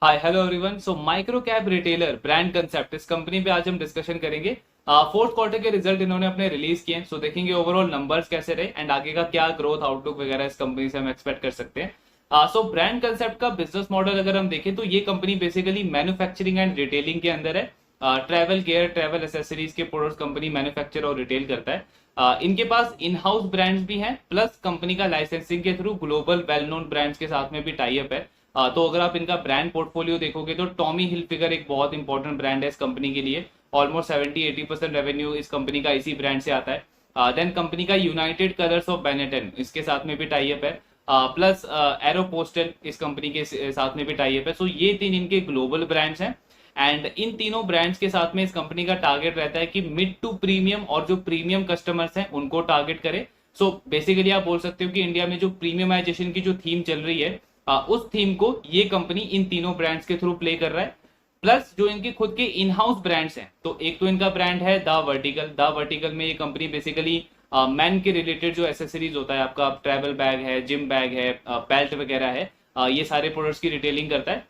Hi hello everyone. So micro cap retailer brand concept इस company पे आज हम डिस्कशन करेंगे। फोर्थ क्वार्टर के रिजल्ट इन्होंने अपने रिलीज किए, सो देखेंगे ओवरऑल नंबर्स कैसे रहे एंड आगे का क्या ग्रोथ आउटलुक वगैरह इस कंपनी से हम एक्सपेक्ट कर सकते हैं। सो ब्रांड कंसेप्ट का बिजनेस मॉडल अगर हम देखें तो ये company basically manufacturing and retailing के अंदर है। ट्रैवल गेयर ट्रैवल एसेसरीज के प्रोडक्ट्स कंपनी मैन्युफैक्चर और रिटेल करता है। इनके पास इन हाउस ब्रांड्स भी हैं, प्लस कंपनी का लाइसेंसिंग के through global well known brands के साथ में भी टाई अप है। तो अगर आप इनका ब्रांड पोर्टफोलियो देखोगे तो टॉमी हिलफिगर एक बहुत इंपॉर्टेंट ब्रांड है इस कंपनी के लिए। ऑलमोस्ट 70-80% रेवेन्यू इस कंपनी का इसी ब्रांड से आता है। देन कंपनी का यूनाइटेड कलर्स ऑफ बेनेटन इसके साथ में भी टाई अप है। प्लस एरोपोस्टल इस कंपनी के साथ में भी टाई अप है। सो ये तीन इनके ग्लोबल ब्रांड्स हैं एंड इन तीनों ब्रांड्स के साथ में इस कंपनी का टारगेट रहता है कि मिड टू प्रीमियम और जो प्रीमियम कस्टमर्स हैं उनको टारगेट करे। सो बेसिकली आप बोल सकते हो कि इंडिया में जो प्रीमियमाइजेशन की जो थीम चल रही है उस थीम को ये कंपनी इन तीनों ब्रांड्स के थ्रू प्ले कर रहा है। प्लस जो इनके खुद के इन हाउस ब्रांड्स हैं, तो एक तो इनका ब्रांड है द वर्टिकल में ये कंपनी बेसिकली मैन के रिलेटेड जो एसेसरीज होता है, आपका ट्रैवल बैग है, जिम बैग है, बेल्ट वगैरह है, ये सारे प्रोडक्ट्स की रिटेलिंग करता है।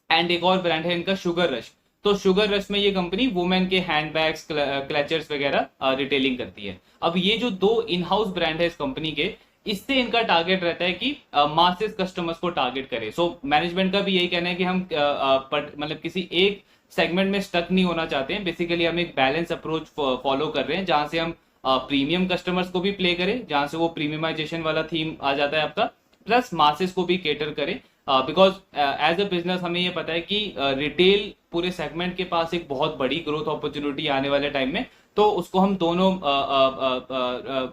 एंड एक और ब्रांड है इनका शुगर रश। तो शुगर रश में ये कंपनी वुमेन के हैंडबैग्स क्लचर्स वगैरह रिटेलिंग करती है। अब ये जो दो इन हाउस ब्रांड है इस कंपनी के, इससे इनका टारगेट रहता है कि मासेस कस्टमर्स को टारगेट करे। सो मैनेजमेंट का भी यही कहना है कि हम मतलब किसी एक सेगमेंट में स्टक नहीं होना चाहते हैं। बेसिकली हम एक बैलेंस अप्रोच फॉलो कर रहे हैं जहां से हम प्रीमियम कस्टमर्स को भी प्ले करें, जहां से वो प्रीमियमाइजेशन वाला थीम आ जाता है आपका, प्लस मासेस को भी केटर करें। बिकॉज एज अ बिजनेस हमें ये पता है कि रिटेल पूरे सेगमेंट के पास एक बहुत बड़ी ग्रोथ अपॉर्चुनिटी आने वाले टाइम में, तो उसको हम दोनों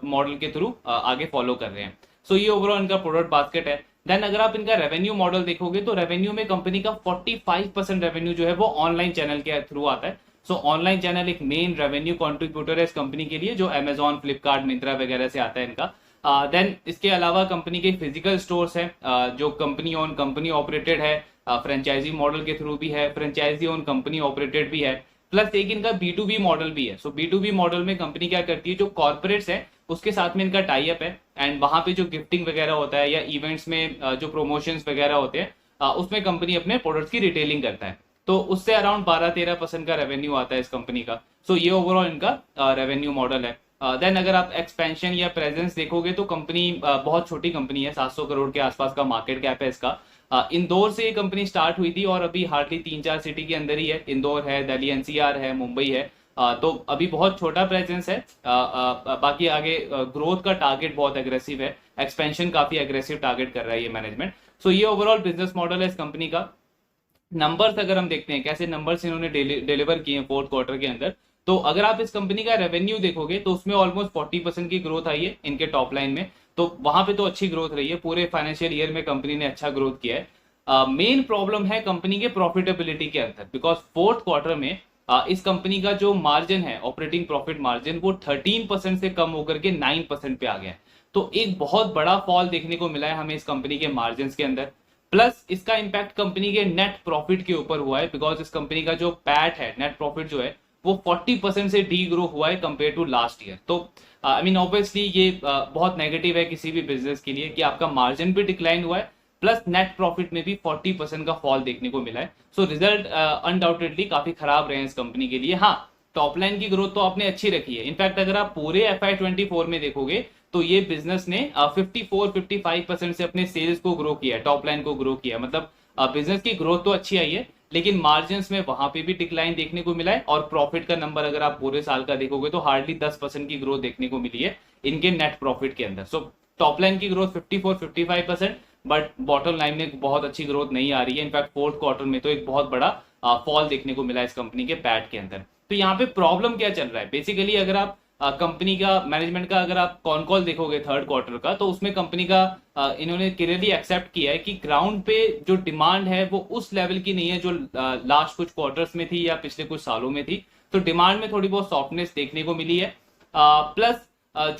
मॉडल के थ्रू आगे फॉलो कर रहे हैं। सो ये ओवरऑल इनका प्रोडक्ट बास्केट है। देन अगर आप इनका रेवेन्यू मॉडल देखोगे तो रेवेन्यू में कंपनी का 45% रेवेन्यू जो है वो ऑनलाइन चैनल के थ्रू आता है। सो ऑनलाइन चैनल एक मेन रेवेन्यू कॉन्ट्रीब्यूटर है इस कंपनी के लिए, जो अमेजॉन, फ्लिपकार्ट, मिंत्रा वगैरह से आता है इनका। देन इसके अलावा कंपनी के फिजिकल स्टोर्स हैं जो कंपनी ओन कंपनी ऑपरेटेड है, फ्रेंचाइजी मॉडल के थ्रू भी है, फ्रेंचाइजी ओन कंपनी ऑपरेटेड भी है। प्लस एक इनका B2B मॉडल भी है। सो B2B मॉडल में कंपनी क्या करती है, जो कॉर्पोरेट्स है उसके साथ में इनका टाई अप है एंड वहां पे जो गिफ्टिंग वगैरह होता है या इवेंट्स में जो प्रमोशंस वगैरह होते हैं उसमें कंपनी अपने प्रोडक्ट्स की रिटेलिंग करता है। तो उससे अराउंड 12-13% का रेवेन्यू आता है इस कंपनी का। सो ये ओवरऑल इनका रेवेन्यू मॉडल है। देन अगर आप एक्सपेंशन या प्रेजेंस देखोगे तो कंपनी बहुत छोटी कंपनी है, 700 करोड़ के आसपास का मार्केट कैप है इसका। इंदौर से ये कंपनी स्टार्ट हुई थी और अभी हार्डली 3-4 सिटी के अंदर ही है। इंदौर है, दिल्ली NCR है, मुंबई है। तो अभी बहुत छोटा प्रेजेंस है। बाकी आगे ग्रोथ का टारगेट बहुत एग्रेसिव है, एक्सपेंशन काफी एग्रेसिव टारगेट कर रहा है ये मैनेजमेंट। सो ये ओवरऑल बिजनेस मॉडल है इस कंपनी का। नंबर्स अगर हम देखते हैं कैसे नंबर्स इन्होंने डिलीवर किए हैं फोर्थ क्वार्टर के अंदर, तो अगर आप इस कंपनी का रेवेन्यू देखोगे तो उसमें ऑलमोस्ट 40% की ग्रोथ आई है इनके टॉप लाइन में। तो वहां पे तो अच्छी ग्रोथ रही है, पूरे फाइनेंशियल ईयर में कंपनी ने अच्छा ग्रोथ किया है। मेन प्रॉब्लम है कंपनी के प्रॉफिटेबिलिटी के अंदर, बिकॉज फोर्थ क्वार्टर में इस कंपनी का जो मार्जिन है, ऑपरेटिंग प्रॉफिट मार्जिन, वो 13% से कम होकर के 9% पे आ गया है। तो एक बहुत बड़ा फॉल देखने को मिला है हमें इस कंपनी के मार्जिन के अंदर। प्लस इसका इंपैक्ट कंपनी के नेट प्रॉफिट के ऊपर हुआ है, बिकॉज इस कंपनी का जो पैट है, नेट प्रॉफिट जो है, वो 40% से डी ग्रो हुआ है कंपेयर टू लास्ट ईयर। तो आई मीन ऑब्वियसली ये बहुत नेगेटिव है किसी भी बिजनेस के लिए कि आपका मार्जिन भी डिक्लाइन हुआ है, प्लस नेट प्रॉफिट में भी 40% का फॉल देखने को मिला है। सो रिजल्ट अनडाउटेडली काफी खराब रहे हैं इस कंपनी के लिए। हाँ, टॉप लाइन की ग्रोथ तो आपने अच्छी रखी है। इनफैक्ट अगर आप पूरे FY24 में देखोगे तो ये बिजनेस ने 54-55% से अपने सेल्स को ग्रो किया है, टॉप लाइन को ग्रो किया है। मतलब बिजनेस की ग्रोथ तो अच्छी आई है, लेकिन मार्जिन में वहां पे भी डिक्लाइन देखने को मिला है। और प्रॉफिट का नंबर अगर आप पूरे साल का देखोगे तो हार्डली 10% की ग्रोथ देखने को मिली है इनके नेट प्रॉफिट के अंदर। सो टॉप लाइन की ग्रोथ 54-55%, बट बॉटम लाइन में बहुत अच्छी ग्रोथ नहीं आ रही है। इनफैक्ट फोर्थ क्वार्टर में तो एक बहुत बड़ा फॉल देखने को मिला इस कंपनी के पैट के अंदर। तो यहाँ पे प्रॉब्लम क्या चल रहा है, बेसिकली अगर आप कंपनी का मैनेजमेंट का अगर आप कॉन कॉल देखोगे थर्ड क्वार्टर का, तो उसमें कंपनी का इन्होंने क्लियरली एक्सेप्ट किया है कि ग्राउंड पे जो डिमांड है वो उस लेवल की नहीं है जो लास्ट कुछ क्वार्टर्स में थी या पिछले कुछ सालों में थी। तो डिमांड में थोड़ी बहुत सॉफ्टनेस देखने को मिली है। प्लस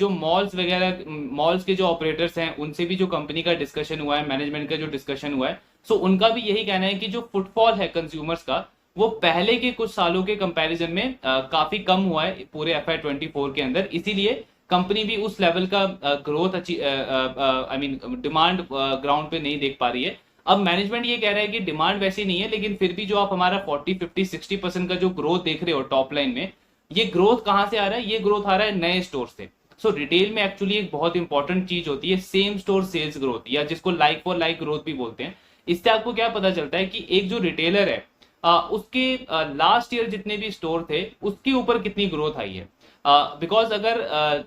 जो मॉल्स वगैरह, मॉल्स के जो ऑपरेटर्स हैं उनसे भी जो कंपनी का डिस्कशन हुआ है, मैनेजमेंट का जो डिस्कशन हुआ है, सो उनका भी यही कहना है कि जो फुटफॉल है कंज्यूमर्स का, वो पहले के कुछ सालों के कंपैरिजन में काफी कम हुआ है पूरे FY24 के अंदर। इसीलिए कंपनी भी उस लेवल का ग्रोथ अच्छी, आई मीन डिमांड ग्राउंड पे नहीं देख पा रही है। अब मैनेजमेंट ये कह रहा है कि डिमांड वैसी नहीं है, लेकिन फिर भी जो आप हमारा 40 50 60% का जो ग्रोथ देख रहे हो टॉप लाइन में, ये ग्रोथ कहां से आ रहा है? ये ग्रोथ आ रहा है नए स्टोर से। सो रिटेल में एक्चुअली एक बहुत इंपॉर्टेंट चीज होती है सेम स्टोर सेल्स ग्रोथ, या जिसको लाइक फॉर लाइक ग्रोथ भी बोलते हैं। इससे आपको क्या पता चलता है कि एक जो रिटेलर है उसके लास्ट ईयर जितने भी स्टोर थे उसके ऊपर कितनी ग्रोथ आई है। बिकॉज अगर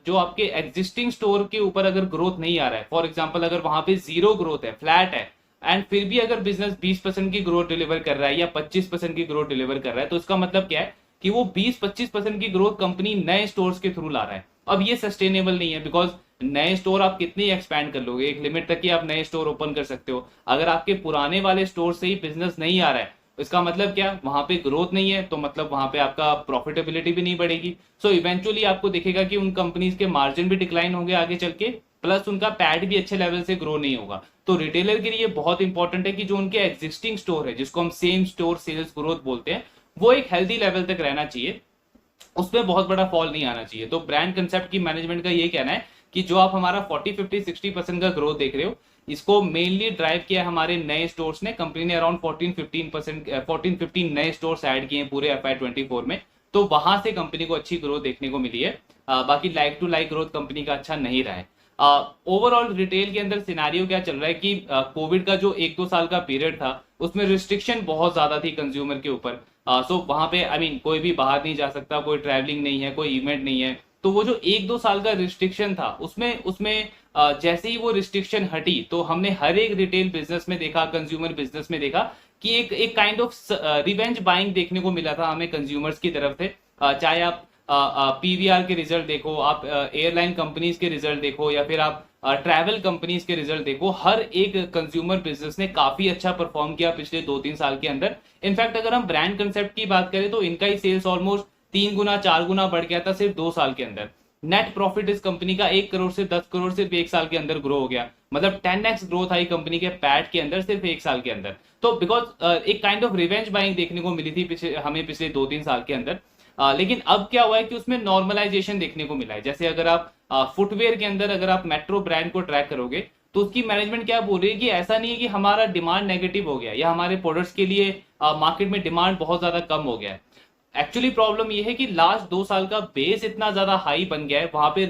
जो आपके एग्जिस्टिंग स्टोर के ऊपर अगर ग्रोथ नहीं आ रहा है, फॉर एग्जाम्पल अगर वहां पे जीरो ग्रोथ है, फ्लैट है, एंड फिर भी अगर बिजनेस 20% की ग्रोथ डिलीवर कर रहा है या 25% की ग्रोथ डिलीवर कर रहा है, तो इसका मतलब क्या है कि वो 20-25% की ग्रोथ कंपनी नए स्टोर्स के थ्रू ला रहा है। अब ये सस्टेनेबल नहीं है, बिकॉज नए स्टोर आप कितने एक्सपैंड कर लोगे, एक लिमिट तक ही आप नए स्टोर ओपन कर सकते हो। अगर आपके पुराने वाले स्टोर से ही बिजनेस नहीं आ रहा है, इसका मतलब क्या, वहां पे ग्रोथ नहीं है, तो मतलब वहां पे आपका प्रॉफिटेबिलिटी भी नहीं बढ़ेगी। सो इवेंचुअली आपको दिखेगा कि उन कंपनीज के मार्जिन भी डिक्लाइन होंगे आगे चल के, प्लस उनका पैड भी अच्छे लेवल से ग्रो नहीं होगा। तो रिटेलर के लिए बहुत इंपॉर्टेंट है कि जो उनके एग्जिस्टिंग स्टोर है, जिसको हम सेम स्टोर सेल्स ग्रोथ बोलते हैं, वो एक हेल्दी लेवल तक रहना चाहिए, उसमें बहुत बड़ा फॉल नहीं आना चाहिए। तो ब्रांड कंसेप्ट की मैनेजमेंट का ये कहना है कि जो आप हमारा 40 50 60% का ग्रोथ देख रहे हो, इसको मेनली ड्राइव किया हमारे नए स्टोर्स ने। कंपनी ने अराउंड 14 15 नए स्टोर्स ऐड किए पूरे FY24 में, तो वहां से कंपनी को अच्छी ग्रोथ देखने को मिली है। बाकी like to like growth company का अच्छा नहीं रहा है। ओवरऑल रिटेल के अंदर सिनारियो क्या चल रहा है कि कोविड का जो 1-2 साल का पीरियड था, उसमें रिस्ट्रिक्शन बहुत ज्यादा थी कंज्यूमर के ऊपर। सो वहां पे कोई भी बाहर नहीं जा सकता, कोई ट्रैवलिंग नहीं है, कोई इवेंट नहीं है। तो वो जो 1-2 साल का रिस्ट्रिक्शन था, उसमें उसमें जैसे ही वो रिस्ट्रिक्शन हटी, तो हमने हर एक रिटेल बिजनेस में देखा, कंज्यूमर बिजनेस में देखा कि एक एक काइंड ऑफ रिवेंज बाइंग देखने को मिला था हमें कंज्यूमर्स की तरफ से। चाहे आप PVR के रिजल्ट देखो, आप एयरलाइन कंपनीज के रिजल्ट देखो, या फिर आप ट्रैवल कंपनीज के रिजल्ट देखो, हर एक कंज्यूमर बिजनेस ने काफी अच्छा परफॉर्म किया पिछले 2-3 साल के अंदर। इनफैक्ट अगर हम ब्रांड कंसेप्ट की बात करें, तो इनका ही सेल्स ऑलमोस्ट 3 गुना 4 गुना बढ़ गया था सिर्फ 2 साल के अंदर। नेट प्रॉफिट इस कंपनी का 1 करोड़ से 10 करोड़ सिर्फ 1 साल के अंदर ग्रो हो गया। मतलब 10x ग्रोथ आई कंपनी के पैट के अंदर सिर्फ 1 साल के अंदर। तो बिकॉज एक काइंड ऑफ रिवेंज बाइंग देखने को मिली थी हमें पिछले 2-3 साल के अंदर। लेकिन अब क्या हुआ है कि उसमें नॉर्मलाइजेशन देखने को मिला है। जैसे अगर आप फुटवेयर के अंदर अगर आप मेट्रो ब्रांड को ट्रैक करोगे, तो उसकी मैनेजमेंट क्या बोल रही है कि ऐसा नहीं है कि हमारा डिमांड नेगेटिव हो गया या हमारे प्रोडक्ट्स के लिए मार्केट में डिमांड बहुत ज्यादा कम हो गया है। एक्चुअली प्रॉब्लम यह है कि लास्ट 2 साल का बेस इतना ज्यादा हाई बन गया है, वहां पे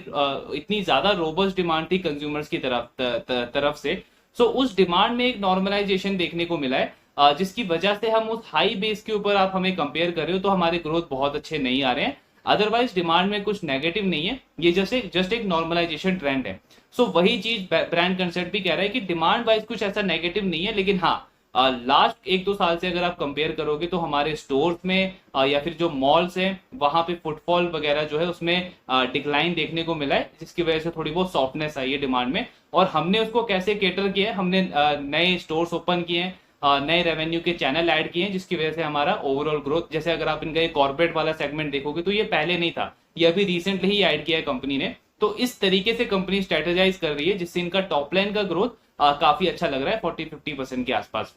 इतनी ज्यादा रोबस्ट डिमांड थी कंज्यूमर्स की तरफ से। सो उस डिमांड में एक नॉर्मलाइजेशन देखने को मिला है, जिसकी वजह से हम उस हाई बेस के ऊपर आप हमें कंपेयर कर रहे हो, तो हमारे ग्रोथ बहुत अच्छे नहीं आ रहे हैं। अदरवाइज डिमांड में कुछ नेगेटिव नहीं है, ये जस्ट एक नॉर्मलाइजेशन ट्रेंड है। सो वही चीज ब्रांड कंसेप्ट भी कह रहा है कि डिमांड वाइज कुछ ऐसा नेगेटिव नहीं है, लेकिन हाँ लास्ट 1-2 साल से अगर आप कंपेयर करोगे, तो हमारे स्टोर्स में या फिर जो मॉल्स हैं, वहां पे फुटफॉल वगैरह जो है उसमें डिक्लाइन देखने को मिला है, जिसकी वजह से थोड़ी बहुत सॉफ्टनेस आई है डिमांड में। और हमने उसको कैसे केटर किया है, हमने नए स्टोर्स ओपन किए हैं, नए रेवेन्यू के चैनल ऐड किए हैं, जिसकी वजह से हमारा ओवरऑल ग्रोथ, जैसे अगर आप इनका कॉर्पोरेट वाला सेगमेंट देखोगे, तो ये पहले नहीं था, ये अभी रिसेंटली ही ऐड किया है कंपनी ने। तो इस तरीके से कंपनी स्ट्रेटेजाइज कर रही है, जिससे इनका टॉप लाइन का ग्रोथ काफी अच्छा लग रहा है 40-50% के आसपास।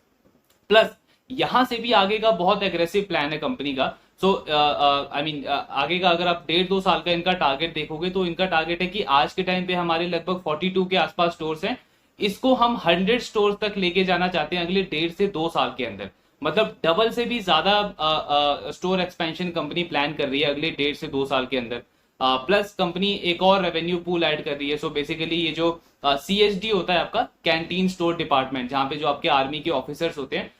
प्लस यहां से भी आगे का बहुत एग्रेसिव प्लान है कंपनी का। सो आगे का अगर आप 1.5-2 साल का इनका टारगेट देखोगे, तो इनका टारगेट है कि आज के टाइम पे हमारे लगभग 42 के आसपास स्टोर्स हैं, इसको हम 100 स्टोर्स तक लेके जाना चाहते हैं अगले 1.5 से 2 साल के अंदर। मतलब डबल से भी ज्यादा स्टोर एक्सपेंशन कंपनी प्लान कर रही है अगले 1.5 से 2 साल के अंदर। प्लस कंपनी एक और रेवेन्यू पूल ऐड कर रही है। सो बेसिकली ये जो CSD होता है आपका, कैंटीन स्टोर डिपार्टमेंट, जहां पे जो आपके आर्मी के ऑफिसर्स होते हैं,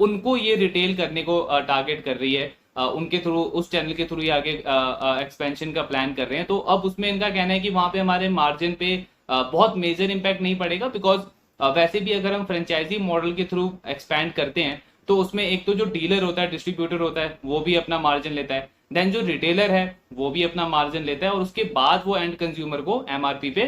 उनको ये रिटेल करने को टारगेट कर रही है। उनके थ्रू, उस चैनल के थ्रू ये आगे एक्सपेंशन का प्लान कर रहे हैं। तो अब उसमें इनका कहना है कि वहां पे हमारे मार्जिन पे बहुत मेजर इंपैक्ट नहीं पड़ेगा, बिकॉज वैसे भी अगर हम फ्रेंचाइजी मॉडल के थ्रू एक्सपैंड करते हैं, तो उसमें एक तो जो डीलर होता है, डिस्ट्रीब्यूटर होता है, वो भी अपना मार्जिन लेता है, देन जो रिटेलर है वो भी अपना मार्जिन लेता है, और उसके बाद वो एंड कंज्यूमर को MRP पे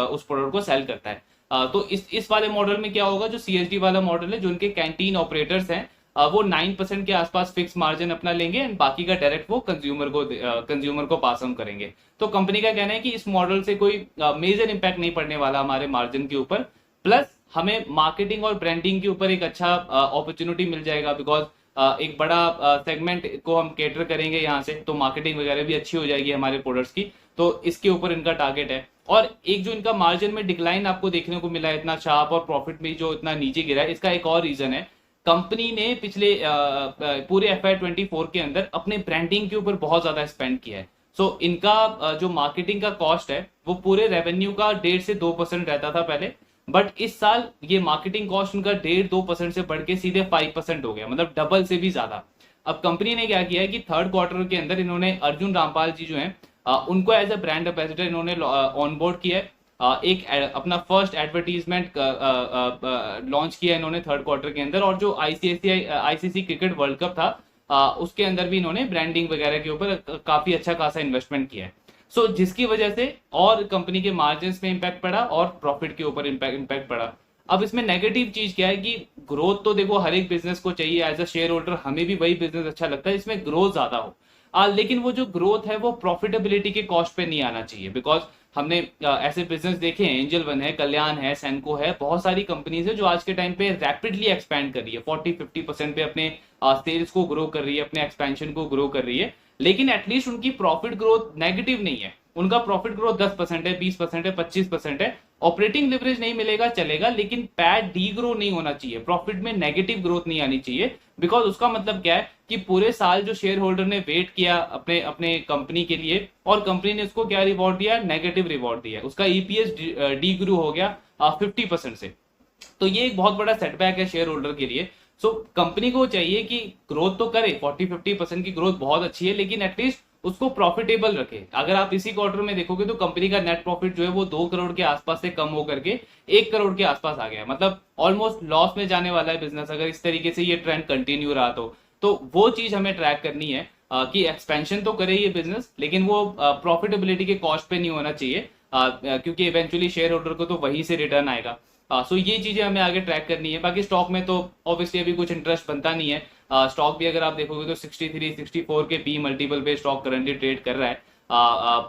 उस प्रोडक्ट को सेल करता है। तो इस वाले मॉडल में क्या होगा, जो CSD वाला मॉडल है, जो उनके कैंटीन ऑपरेटर्स हैं, वो 9% के आसपास फिक्स मार्जिन अपना लेंगे, एंड बाकी का डायरेक्ट वो कंज्यूमर को पास ऑन करेंगे। तो कंपनी का कहना है कि इस मॉडल से कोई मेजर इंपैक्ट नहीं पड़ने वाला हमारे मार्जिन के ऊपर। प्लस हमें मार्केटिंग और ब्रांडिंग के ऊपर एक अच्छा अपॉर्चुनिटी मिल जाएगा, बिकॉज एक बड़ा सेगमेंट को हम केटर करेंगे यहाँ से, तो मार्केटिंग वगैरह भी अच्छी हो जाएगी हमारे प्रोडक्ट्स की, तो इसके ऊपर इनका टारगेट है। और एक जो इनका मार्जिन में डिक्लाइन आपको देखने को मिला है इतना शार्प, और प्रॉफिट में जो इतना नीचे गिरा है, इसका एक और रीजन है, कंपनी ने पिछले पूरे FY24 के अंदर अपने ब्रांडिंग के ऊपर बहुत ज्यादा स्पेंड किया है। सो इनका जो मार्केटिंग का कॉस्ट है वो पूरे रेवेन्यू का 1.5 से 2% रहता था पहले, बट इस साल ये मार्केटिंग कॉस्ट उनका 1.5-2% से बढ़ के सीधे 5% हो गया, मतलब डबल से भी ज्यादा। अब कंपनी ने क्या किया है कि थर्ड क्वार्टर के अंदर इन्होंने अर्जुन रामपाल जी जो हैं उनको एज अ ब्रांड एम्बेसडर इन्होंने ऑनबोर्ड किया है। एक अपना फर्स्ट एडवर्टीजमेंट लॉन्च किया इन्होंने थर्ड क्वार्टर के अंदर, और जो आईसीसी क्रिकेट वर्ल्ड कप था उसके अंदर भी इन्होंने ब्रांडिंग वगैरह के ऊपर काफी अच्छा खासा इन्वेस्टमेंट किया है। सो जिसकी वजह से और कंपनी के मार्जिन में इंपैक्ट पड़ा और प्रॉफिट के ऊपर इंपैक्ट पड़ा। अब इसमें नेगेटिव चीज क्या है कि ग्रोथ तो देखो हर एक बिजनेस को चाहिए, एज अ शेयर होल्डर हमें भी वही बिजनेस अच्छा लगता है जिसमें ग्रोथ ज्यादा हो, लेकिन वो जो ग्रोथ है वो प्रॉफिटेबिलिटी के कॉस्ट पे नहीं आना चाहिए। बिकॉज हमने ऐसे बिजनेस देखे हैं, एंजल वन है, कल्याण है, सेंको है, बहुत सारी कंपनीज है जो आज के टाइम पे रैपिडली एक्सपैंड कर रही है, 40-50% पे अपने सेल्स को ग्रो कर रही है, अपने एक्सपेंशन को ग्रो कर रही है, लेकिन एटलीस्ट उनकी प्रॉफिट ग्रोथ नेगेटिव नहीं है। उनका प्रॉफिट ग्रोथ 10% है, 20% है, 25% है। ऑपरेटिंग लिवरेज नहीं मिलेगा चलेगा, लेकिन पैट डी ग्रो नहीं होना चाहिए, प्रॉफिट में नेगेटिव ग्रोथ नहीं आनी चाहिए। बिकॉज उसका मतलब क्या है कि पूरे साल जो शेयर होल्डर ने वेट किया अपने अपने कंपनी के लिए, और कंपनी ने उसको क्या रिवॉर्ड दिया, नेगेटिव रिवॉर्ड दिया, उसका ईपीएस डी ग्रो हो गया 50% से। तो ये एक बहुत बड़ा सेटबैक है शेयर होल्डर के लिए। सो कंपनी को चाहिए कि ग्रोथ तो करे, 40-50% की ग्रोथ बहुत अच्छी है, लेकिन एटलीस्ट उसको प्रॉफिटेबल रखे। अगर आप इसी क्वार्टर में देखोगे तो कंपनी का नेट प्रॉफिट जो है वो 2 करोड़ के आसपास से कम होकर के 1 करोड़ के आसपास आ गया, मतलब ऑलमोस्ट लॉस में जाने वाला है बिजनेस अगर इस तरीके से ये ट्रेंड कंटिन्यू रहा तो वो चीज हमें ट्रैक करनी है कि एक्सपेंशन तो करे ये बिजनेस, लेकिन वो प्रॉफिटेबिलिटी के कॉस्ट पे नहीं होना चाहिए, क्योंकि इवेंचुअली शेयर होल्डर को तो वहीं से रिटर्न आएगा। सो ये चीजें हमें आगे ट्रैक करनी है। बाकी स्टॉक में तो ऑब्वियसली अभी कुछ इंटरेस्ट बनता नहीं है। स्टॉक भी अगर आप देखोगे तो 63-64 के पी मल्टीपल पे स्टॉक करंटली ट्रेड कर रहा है।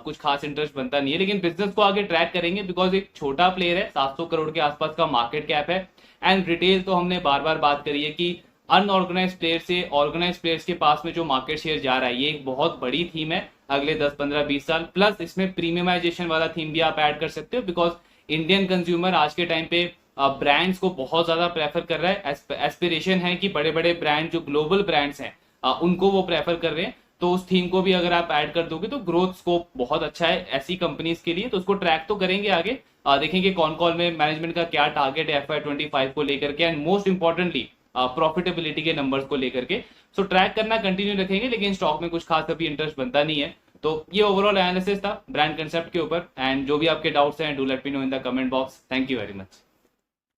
कुछ खास इंटरेस्ट बनता नहीं है, लेकिन बिजनेस को आगे ट्रैक करेंगे बिकॉज एक छोटा प्लेयर है, 700 करोड़ के आसपास का मार्केट कैप है। एंड रिटेल तो हमने बार बार बात करी है कि अनऑर्गेनाइज प्लेयर से ऑर्गेनाइज प्लेयर्स के पास में जो मार्केट शेयर जा रहा है, ये एक बहुत बड़ी थीम है अगले 10-15-20 साल। प्लस इसमें प्रीमियमाइजेशन वाला थीम भी आप ऐड कर सकते हो, बिकॉज इंडियन कंज्यूमर आज के टाइम पे ब्रांड्स को बहुत ज्यादा प्रेफर कर रहा है। एस्पिरेशन है कि बड़े बड़े ब्रांड जो ग्लोबल ब्रांड्स हैं उनको वो प्रेफर कर रहे हैं। तो उस थीम को भी अगर आप ऐड कर दोगे तो ग्रोथ स्कोप बहुत अच्छा है ऐसी कंपनीज के लिए। तो उसको ट्रैक तो करेंगे आगे, देखेंगे कौन कौन में मैनेजमेंट का क्या टारगेट है FY25 को लेकर के, एंड मोस्ट इंपॉर्टेंटली प्रॉफिटेबिलिटी के नंबर्स को लेकर के। सो ट्रैक करना कंटिन्यू रखेंगे, लेकिन स्टॉक में कुछ खास अभी इंटरेस्ट बनता नहीं है। तो ये ओवरऑल एनालिसिस था ब्रांड कंसेप्ट के ऊपर, एंड जो भी आपके डाउट्स हैं do let me know in the comment box. Thank you very much.